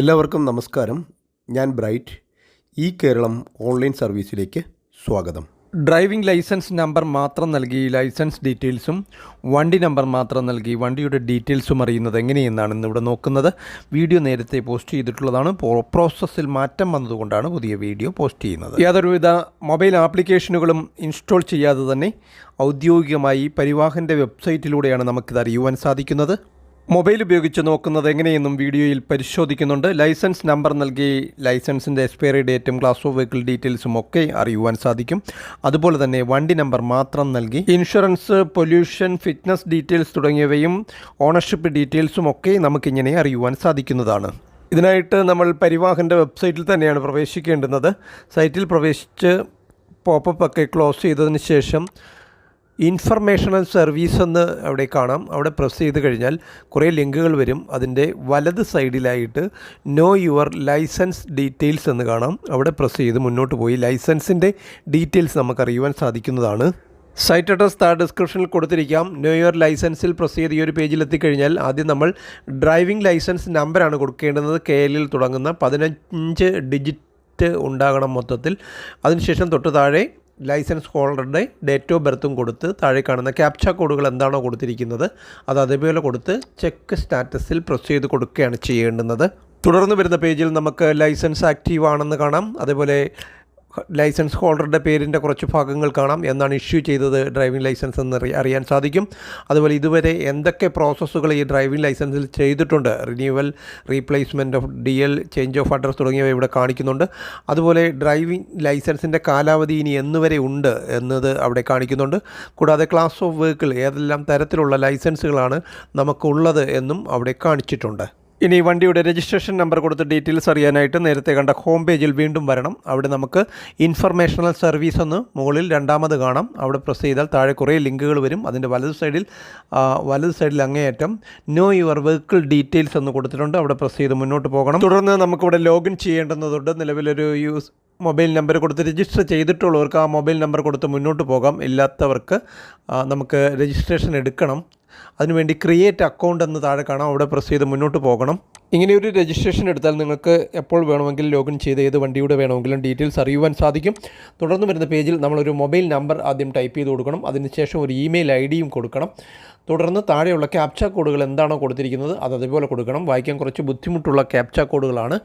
എല്ലാവർക്കും നമസ്കാരം. ഞാൻ ബ്രൈറ്റ്. ഈ കേരളം ഓൺലൈൻ സർവീസിലേക്ക് സ്വാഗതം. ഡ്രൈവിംഗ് ലൈസൻസ് നമ്പർ മാത്രം നൽകി ലൈസൻസ് ഡീറ്റെയിൽസും വണ്ടി നമ്പർ മാത്രം നൽകി വണ്ടിയുടെ ഡീറ്റെയിൽസും അറിയുന്നത് എങ്ങനെയെന്നാണ് ഇന്നിവിടെ നോക്കുന്നത്. വീഡിയോ നേരത്തെ പോസ്റ്റ് ചെയ്തിട്ടുള്ളതാണ്. പ്രോസസ്സിൽ മാറ്റം വന്നതുകൊണ്ടാണ് പുതിയ വീഡിയോ പോസ്റ്റ് ചെയ്യുന്നത്. യാതൊരുവിധ മൊബൈൽ ആപ്ലിക്കേഷനുകളും ഇൻസ്റ്റാൾ ചെയ്യാതെ തന്നെ ഔദ്യോഗികമായി പരിവാഹൻ്റെ വെബ്സൈറ്റിലൂടെയാണ് നമുക്കിത് അറിയുവാൻ സാധിക്കുന്നത്. മൊബൈൽ ഉപയോഗിച്ച് നോക്കുന്നത് എങ്ങനെയെന്നും വീഡിയോയിൽ പരിശോധിക്കുന്നുണ്ട്. ലൈസൻസ് നമ്പർ നൽകി ലൈസൻസിൻ്റെ എക്സ്പയറി ഡേറ്റും ക്ലാസ് ഓഫ് വെഹിക്കിൾ ഡീറ്റെയിൽസും ഒക്കെ അറിയുവാൻ സാധിക്കും. അതുപോലെ തന്നെ വണ്ടി നമ്പർ മാത്രം നൽകി ഇൻഷുറൻസ്, പൊല്യൂഷൻ, ഫിറ്റ്നസ് ഡീറ്റെയിൽസ് തുടങ്ങിയവയും ഓണർഷിപ്പ് ഡീറ്റെയിൽസും ഒക്കെ നമുക്കിങ്ങനെ അറിയുവാൻ സാധിക്കുന്നതാണ്. ഇതിനായിട്ട് നമ്മൾ പരിവാഹൻ്റെ വെബ്സൈറ്റിൽ തന്നെയാണ് പ്രവേശിക്കേണ്ടുന്നത്. സൈറ്റിൽ പ്രവേശിച്ച് പോപ്പപ്പ് ഒക്കെ ക്ലോസ് ചെയ്തതിന് ശേഷം ഇൻഫർമേഷണൽ സർവീസ് എന്ന് അവിടെ കാണാം. അവിടെ പ്രസ് ചെയ്ത് കഴിഞ്ഞാൽ കുറേ ലിങ്കുകൾ വരും. അതിൻ്റെ വലത് സൈഡിലായിട്ട് നോ യുവർ ലൈസൻസ് ഡീറ്റെയിൽസ് എന്ന് കാണാം. അവിടെ പ്രസ് ചെയ്ത് മുന്നോട്ട് പോയി ലൈസൻസിൻ്റെ ഡീറ്റെയിൽസ് നമുക്കറിയുവാൻ സാധിക്കുന്നതാണ്. സൈറ്റ് അഡ്രസ് താഴെ ഡിസ്ക്രിപ്ഷനിൽ കൊടുത്തിരിക്കാം. നോ യുവർ ലൈസൻസിൽ പ്രസ് ചെയ്ത് ഈ ഒരു പേജിൽ എത്തിക്കഴിഞ്ഞാൽ ആദ്യം നമ്മൾ ഡ്രൈവിംഗ് ലൈസൻസ് നമ്പറാണ് കൊടുക്കേണ്ടുന്നത്. KL തുടങ്ങുന്ന 15 ഡിജിറ്റ് ഉണ്ടാകണം മൊത്തത്തിൽ. അതിനുശേഷം തൊട്ട് താഴെ ലൈസൻസ് ഹോൾഡറുടെ ഡേറ്റ് ഓഫ് ബർത്തും കൊടുത്ത് താഴെ കാണുന്ന ക്യാപ്ച കോഡുകൾ എന്താണോ കൊടുത്തിരിക്കുന്നത് അത് അതേപോലെ കൊടുത്ത് ചെക്ക് സ്റ്റാറ്റസിൽ പ്രസ് ചെയ്ത് കൊടുക്കുകയാണ് ചെയ്യേണ്ടുന്നത്. തുടർന്ന് വരുന്ന പേജിൽ നമുക്ക് ലൈസൻസ് ആക്റ്റീവ് ആണെന്ന് കാണാം. അതേപോലെ ലൈസൻസ് ഹോൾഡറുടെ പേരിൻ്റെ കുറച്ച് ഭാഗങ്ങൾ കാണാം. എന്നാണ് ഇഷ്യൂ ചെയ്തത് ഡ്രൈവിംഗ് ലൈസൻസ് എന്ന് അറിയാൻ സാധിക്കും. അതുപോലെ ഇതുവരെ എന്തൊക്കെ പ്രോസസ്സുകൾ ഈ ഡ്രൈവിംഗ് ലൈസൻസിൽ ചെയ്തിട്ടുണ്ട്, renewal, replacement of DL, change of address തുടങ്ങിയവ ഇവിടെ കാണിക്കുന്നുണ്ട്. അതുപോലെ ഡ്രൈവിംഗ് ലൈസൻസിൻ്റെ കാലാവധി ഇനി എന്നുവരെ ഉണ്ട് എന്നത് അവിടെ കാണിക്കുന്നുണ്ട്. കൂടാതെ ക്ലാസ് ഓഫ് വെഹിക്കിൾ ഏതെല്ലാം തരത്തിലുള്ള ലൈസൻസുകളാണ് നമുക്കുള്ളത് എന്നും അവിടെ കാണിച്ചിട്ടുണ്ട്. ഇനി വണ്ടിയുടെ രജിസ്ട്രേഷൻ നമ്പർ കൊടുത്ത് ഡീറ്റെയിൽസ് അറിയാനായിട്ട് നേരത്തെ കണ്ട ഹോം പേജിൽ വീണ്ടും വരണം. അവിടെ നമുക്ക് ഇൻഫർമേഷണൽ സർവീസ് എന്ന് മുകളിൽ രണ്ടാമത് കാണാം. അവിടെ പ്രസ് ചെയ്താൽ താഴെ കുറേ ലിങ്കുകൾ വരും. അതിൻ്റെ വലത് സൈഡിൽ അങ്ങേയറ്റം നോ യുവർ വെഹിക്കിൾ ഡീറ്റെയിൽസ് എന്ന് കൊടുത്തിട്ടുണ്ട്. അവിടെ പ്രസ് ചെയ്ത് മുന്നോട്ട് പോകണം. തുടർന്ന് നമുക്കിവിടെ ലോഗിൻ ചെയ്യേണ്ടുന്നതുണ്ട്. നിലവിലൊരു മൊബൈൽ നമ്പർ കൊടുത്ത് രജിസ്റ്റർ ചെയ്തിട്ടുള്ളവർക്ക് ആ മൊബൈൽ നമ്പർ കൊടുത്ത് മുന്നോട്ട് പോകാം. ഇല്ലാത്തവർക്ക് നമുക്ക് രജിസ്ട്രേഷൻ എടുക്കണം. അതിനുവേണ്ടി ക്രിയേറ്റ് അക്കൗണ്ട് എന്ന് താഴെ കാണാം. അവിടെ പ്രസ് ചെയ്ത് മുന്നോട്ട് പോകണം. ഇങ്ങനെ ഒരു രജിസ്ട്രേഷൻ എടുത്താൽ നിങ്ങൾക്ക് എപ്പോൾ വേണമെങ്കിലും ലോഗിൻ ചെയ്ത് ഏത് വണ്ടിയുടെ വേണമെങ്കിലും ഡീറ്റെയിൽസ് അറിയുവാൻ സാധിക്കും. തുടർന്ന് വരുന്ന പേജിൽ നമ്മളൊരു മൊബൈൽ നമ്പർ ആദ്യം ടൈപ്പ് ചെയ്ത് കൊടുക്കണം. അതിനുശേഷം ഒരു ഇമെയിൽ ID കൊടുക്കണം. തുടർന്ന് താഴെയുള്ള ക്യാപ്ച കോഡുകൾ എന്താണോ കൊടുത്തിരിക്കുന്നത് അത് അതേപോലെ കൊടുക്കണം. വായിക്കാൻ കുറച്ച് ബുദ്ധിമുട്ടുള്ള ക്യാപ്ച കോഡുകളാണ്.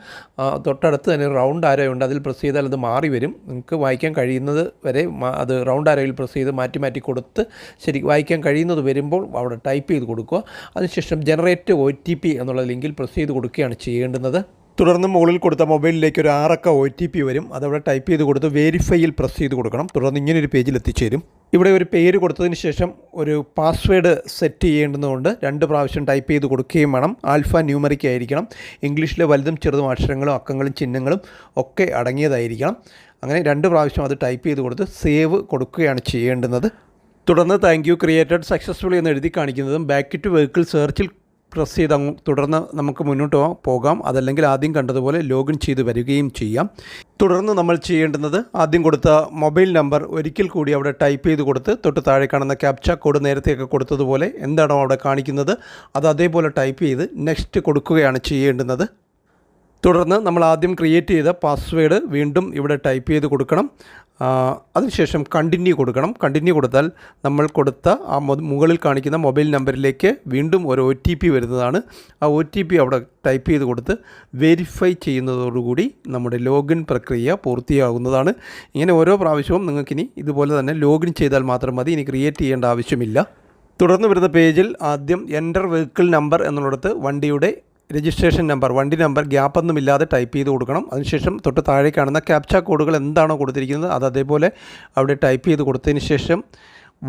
തൊട്ടടുത്ത് തന്നെ റൗണ്ട് ആരോ ഉണ്ട്. അതിൽ പ്രസ് ചെയ്താൽ അത് മാറി വരും. നിങ്ങൾക്ക് വായിക്കാൻ കഴിയുന്നത് വരെ അത് റൗണ്ട് ആരോയിൽ പ്രസ് ചെയ്ത് മാറ്റി കൊടുത്ത് ശരി വായിക്കാൻ കഴിയുന്നത് വരുമ്പോൾ അവിടെ ടൈപ്പ് ചെയ്ത് കൊടുക്കുക. അതിനുശേഷം ജനറേറ്റ് OTP എന്നുള്ള ലിങ്കിൽ പ്രസ് ചെയ്ത് കൊടുക്കുകയാണ് ചെയ്യേണ്ടുന്നത്. തുടർന്ന് മുകളിൽ കൊടുത്ത മൊബൈലിലേക്ക് ഒരു 6 അക്ക OTP വരും. അതവിടെ ടൈപ്പ് ചെയ്ത് കൊടുത്ത് വെരിഫൈയിൽ പ്രസ് ചെയ്ത് കൊടുക്കണം. തുടർന്ന് ഇങ്ങനൊരു പേജിൽ എത്തിച്ചേരും. ഇവിടെ ഒരു പേര് കൊടുത്തതിന് ശേഷം ഒരു പാസ്വേഡ് സെറ്റ് ചെയ്യേണ്ടതുകൊണ്ട് 2 പ്രാവശ്യം ടൈപ്പ് ചെയ്ത് കൊടുക്കുകയും വേണം. ആൽഫ ന്യൂമറിക് ആയിരിക്കണം. ഇംഗ്ലീഷിലെ വലുതും ചെറുതും അക്ഷരങ്ങളും അക്കങ്ങളും ചിഹ്നങ്ങളും ഒക്കെ അടങ്ങിയതായിരിക്കണം. അങ്ങനെ 2 പ്രാവശ്യം അത് ടൈപ്പ് ചെയ്ത് കൊടുത്ത് സേവ് കൊടുക്കുകയാണ് ചെയ്യേണ്ടുന്നത്. തുടർന്ന് താങ്ക് യു ക്രിയേറ്റഡ് സക്സസ്ഫുള്ളി എന്ന് എഴുതി കാണിക്കുന്നതും ബാക്ക് ടു വെഹിക്കിൾ സെർച്ചിൽ പ്രസ് ചെയ്ത് തുടർന്ന് നമുക്ക് മുന്നോട്ട് പോകാം. അതല്ലെങ്കിൽ ആദ്യം കണ്ടതുപോലെ ലോഗിൻ ചെയ്ത് വരികയും ചെയ്യാം. തുടർന്ന് നമ്മൾ ചെയ്യേണ്ടുന്നത് ആദ്യം കൊടുത്ത മൊബൈൽ നമ്പർ ഒരിക്കൽ കൂടി അവിടെ ടൈപ്പ് ചെയ്ത് കൊടുത്ത് തൊട്ട് താഴെ കാണുന്ന ക്യാപ്ച കോഡ് നേരത്തെയൊക്കെ കൊടുത്തതുപോലെ എന്താണോ അവിടെ കാണിക്കുന്നത് അത് അതേപോലെ ടൈപ്പ് ചെയ്ത് നെക്സ്റ്റ് കൊടുക്കുകയാണ് ചെയ്യേണ്ടുന്നത്. തുടർന്ന് നമ്മൾ ആദ്യം ക്രിയേറ്റ് ചെയ്ത പാസ്വേഡ് വീണ്ടും ഇവിടെ ടൈപ്പ് ചെയ്ത് കൊടുക്കണം. അതിനുശേഷം കണ്ടിന്യൂ കൊടുക്കണം. കണ്ടിന്യൂ കൊടുത്താൽ നമ്മൾ കൊടുത്ത ആ മുകളിൽ കാണിക്കുന്ന മൊബൈൽ നമ്പറിലേക്ക് വീണ്ടും ഒരു OTP വരുന്നതാണ്. ആ OTP അവിടെ ടൈപ്പ് ചെയ്ത് കൊടുത്ത് വെരിഫൈ ചെയ്യുന്നതോടുകൂടി നമ്മുടെ ലോഗിൻ പ്രക്രിയ പൂർത്തിയാകുന്നതാണ്. ഇങ്ങനെ ഓരോ പ്രാവശ്യവും നിങ്ങൾക്കിനി ഇതുപോലെ തന്നെ ലോഗിൻ ചെയ്താൽ മാത്രം മതി. ഇനി ക്രിയേറ്റ് ചെയ്യേണ്ട ആവശ്യമില്ല. തുടർന്ന് വരുന്ന പേജിൽ ആദ്യം എൻ്റർ വെഹിക്കിൾ നമ്പർ എന്നുള്ളിടത്ത് വണ്ടിയുടെ രജിസ്ട്രേഷൻ നമ്പർ, വണ്ടി നമ്പർ ഗ്യാപ്പൊന്നുമില്ലാതെ ടൈപ്പ് ചെയ്ത് കൊടുക്കണം. അതിനുശേഷം തൊട്ട് താഴെ കാണുന്ന ക്യാപ്ച കോഡുകൾ എന്താണോ കൊടുത്തിരിക്കുന്നത് അത് അതേപോലെ അവിടെ ടൈപ്പ് ചെയ്ത് കൊടുത്തതിന് ശേഷം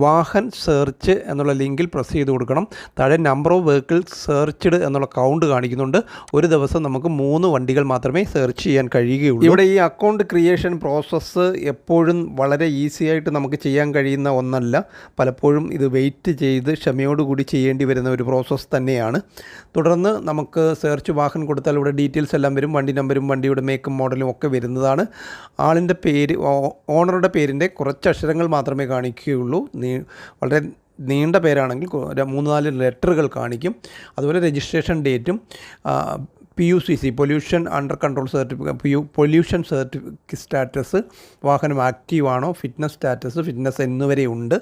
വാഹൻ സെർച്ച് എന്നുള്ള ലിങ്കിൽ പ്രസ് ചെയ്ത് കൊടുക്കണം. താഴെ നമ്പർ ഓഫ് വെഹിക്കിൾ സെർച്ച്ഡ് എന്നുള്ള കൗണ്ട് കാണിക്കുന്നുണ്ട്. ഒരു ദിവസം നമുക്ക് 3 വണ്ടികൾ മാത്രമേ സെർച്ച് ചെയ്യാൻ കഴിയുകയുള്ളൂ. ഇവിടെ ഈ അക്കൗണ്ട് ക്രിയേഷൻ പ്രോസസ്സ് എപ്പോഴും വളരെ ഈസി ആയിട്ട് നമുക്ക് ചെയ്യാൻ കഴിയുന്ന ഒന്നല്ല. പലപ്പോഴും ഇത് വെയിറ്റ് ചെയ്ത് ക്ഷമയോടുകൂടി ചെയ്യേണ്ടി വരുന്ന ഒരു പ്രോസസ്സ് തന്നെയാണ്. തുടർന്ന് നമുക്ക് സെർച്ച് വാഹൻ കൊടുത്താൽ ഇവിടെ ഡീറ്റെയിൽസ് എല്ലാം വരും. വണ്ടി നമ്പരും വണ്ടിയുടെ മേക്കും മോഡലും ഒക്കെ വരുന്നതാണ്. ആളിൻ്റെ പേര്, ഓണറുടെ പേരിൻ്റെ കുറച്ച് അക്ഷരങ്ങൾ മാത്രമേ കാണിക്കുകയുള്ളൂ. വളരെ നീണ്ട പേരാണെങ്കിൽ 3-4 ലെറ്ററുകൾ കാണിക്കും. അതുപോലെ രജിസ്ട്രേഷൻ ഡേറ്റും PUCC pollution under control pollution certificate status, വാഹനം ആക്റ്റീവാണോ, ഫിറ്റ്നസ് സ്റ്റാറ്റസ്, ഫിറ്റ്നസ് എന്നുവരെയുണ്ട്,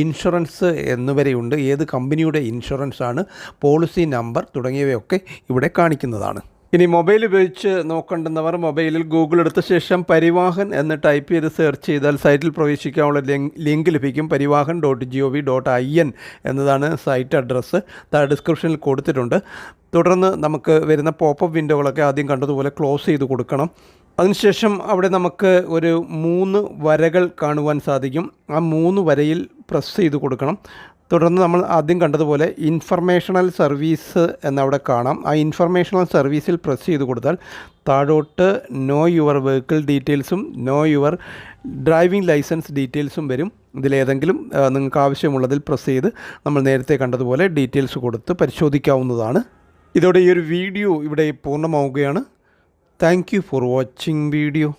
ഇൻഷുറൻസ് എന്നുവരെയുണ്ട്, ഏത് കമ്പനിയുടെ ഇൻഷുറൻസാണ്, പോളിസി നമ്പർ തുടങ്ങിയവയൊക്കെ ഇവിടെ കാണിക്കുന്നതാണ്. ഇനി മൊബൈൽ ഉപയോഗിച്ച് നോക്കേണ്ടുന്നവർ മൊബൈലിൽ ഗൂഗിൾ എടുത്ത ശേഷം പരിവാഹൻ എന്ന് ടൈപ്പ് ചെയ്ത് സെർച്ച് ചെയ്താൽ സൈറ്റിൽ പ്രവേശിക്കാനുള്ള ലിങ്ക് ലഭിക്കും. parivahan.gov.in എന്നതാണ് സൈറ്റ് അഡ്രസ്സ്. താഴെ ഡിസ്ക്രിപ്ഷനിൽ കൊടുത്തിട്ടുണ്ട്. തുടർന്ന് നമുക്ക് വരുന്ന പോപ്പപ്പ് വിൻഡോകളൊക്കെ ആദ്യം കണ്ടതുപോലെ ക്ലോസ് ചെയ്ത് കൊടുക്കണം. അതിനുശേഷം അവിടെ നമുക്ക് ഒരു 3 വരകൾ കാണുവാൻ സാധിക്കും. ആ 3 വരയിൽ പ്രസ് ചെയ്ത് കൊടുക്കണം. തുടർന്ന് നമ്മൾ ആദ്യം കണ്ടതുപോലെ ഇൻഫർമേഷണൽ സർവീസ് എന്നവിടെ കാണാം. ആ ഇൻഫർമേഷണൽ സർവീസിൽ പ്രസ് ചെയ്ത് കൊടുത്താൽ താഴോട്ട് നോ യുവർ വെഹിക്കിൾ ഡീറ്റെയിൽസും നോ യുവർ ഡ്രൈവിംഗ് ലൈസൻസ് ഡീറ്റെയിൽസും വരും. ഇതിലേതെങ്കിലും നിങ്ങൾക്ക് ആവശ്യമുള്ളതിൽ പ്രസ് ചെയ്ത് നമ്മൾ നേരത്തെ കണ്ടതുപോലെ ഡീറ്റെയിൽസ് കൊടുത്ത് പരിശോധിക്കാവുന്നതാണ്. ഇതോടെ ഈ ഒരു വീഡിയോ ഇവിടെ പൂർണ്ണമാവുകയാണ്. Thank you for watching video.